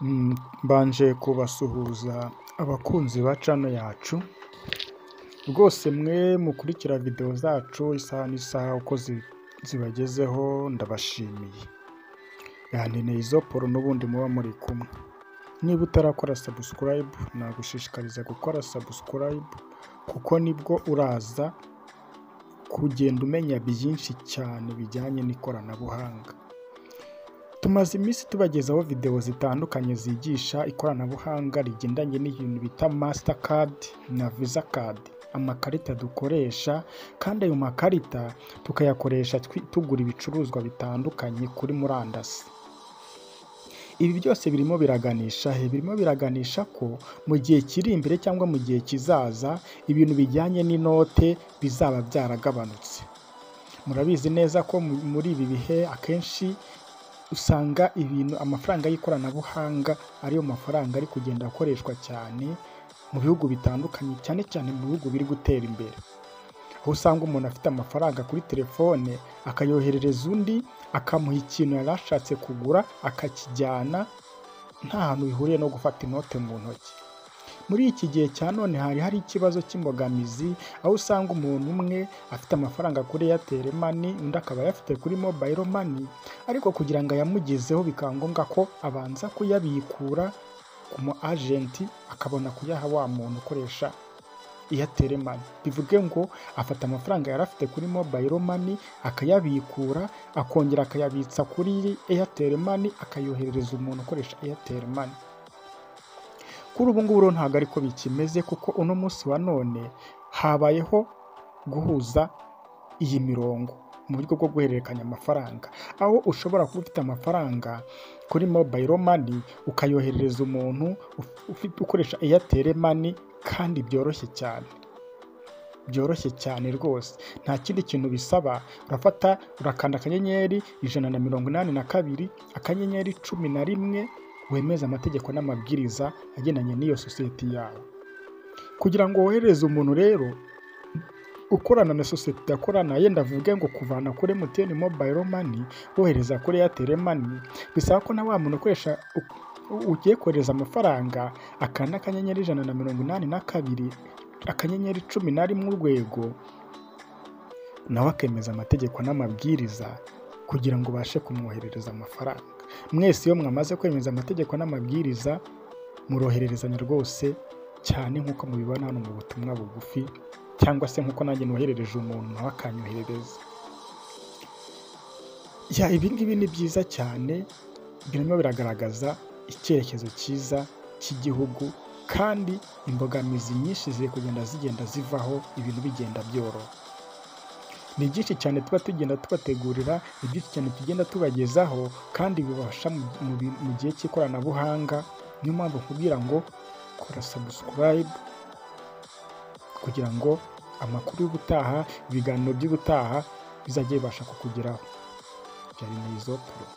Mbanje kubasuhuza abakunzi ba channel yacu, rwose mwe mukurikira video zacu isaha n'isaha uko zibagezeho ndabashimiye. Yankeneye izo Paul n'ubundi muba muri kumwe. Niba utarakora subscribe nagushishikariza gukora subscribe kuko nibwo uraza kugenda umenya byinshi cyane bijyanye n'ikoranabuhanga. Tumaze iminsi tubagezaho video zitandukanye zigisha ikoranabuhanga rigendanye n'ibintu bita Mastercard na Visa card, amakarita dukoresha kandi ayo makarita tukayakoresha tugura ibicuruzwa bitandukanye kuri murandasi. Ibi byose birimo biraganisha ko mu gihe kiri imbere cyangwa mu gihe kizaza ibintu bijyanye n'inote bizaba byaragabanutse. Murabizi neza ko muri ibi bihe akenshi usanga amafaranga y'ikoranabuhanga ariyo mafaranga ari kugenda akoreshwa cyane mu bihugu bitandukanye, cyane cyane mu bihugu biri gutera imbere. Aho usanga umuntu afite amafaranga kuri telefone akayoherereza undi, akamuha ikintu yari ashatse kugura akakijyana nta hantu bihuriye no gufata inote mu ntoki. Muri iki gihe cya none hari ikibazo cy'imbogamizi, aho usanga umuntu umwe afite amafaranga kuri Airtel Money, undi akaba ayafite kuri Mobile Money, ariko kugira ngo ayamugezeho bikaba ngombwa ko abanza kuyabikura ku mu agent akabona kuyaha wa muntu ukoresha Airtel Money. Bivuge ngo afata amafaranga yari afite kuri Mobile Money akayabikura, akongera akayabitsa kuri Airtel Money akayoherereza umuntu ukoresha Airtel Money. Kuri ubu ngubu ntabwo ariko bikimeze, kuko uno munsi wa none habayeho guhuza iyi mirongo mu buryo bwo guhererekanya amafaranga, aho ushobora kuba ufite amafaranga kuri Mobile Money ukayoherereza umuntu ukoresha Airtel Money kandi byoroshye cyane rwose. Nta kindi kintu bisaba, urakanda akanyenyeri 182 akanyenyeri 11 wemeza amategeko n'amabwiriza agendanye n'iyo sosiyete yawe. Kugira ngo wohereze umuntu rero ukorana na sosiyete yakorana, yenda avuge ngo kuvana kuri MTN Mobile Money wohereza kuri Airtel Money, bisaba ko na wa muntu ukoresha ugiye kohereza amafaranga akanda akanyenyeri 182 akanyenyeri 11 urwego, nawe akemeza amategeko n'amabwiriza kugira ngo ubashe kumwoherereza amafaranga. Mwese iyo mwamaze kwemeza amategeko n'amabwiriza murohererezanya rwose cyane nk'uko mubibona hano mu butumwa bugufi, cyangwa se nk'uko nanjye noherereje umuntu nawe akanyoherereza. Ibi ngibi ni byiza cyane, birimo biragaragaza icyerekezo cyiza cy'igihugu, kandi imbogamizi nyinshi ziri kugenda zivaho, ibintu bigenda byoroha. Ni byinshi cyane tuba tugenda tubategurira, ni byinshi cyane tugenda tubagezaho, kandi bibasha mu gihe cy'ikoranabuhanga. Niyo mpamvu nkubwira ngo kora subscribe kugira ngo amakuru y'ubutaha, ibiganiro by'ubutaha bizajye bibasha kukugeraho. Byari izo Paul.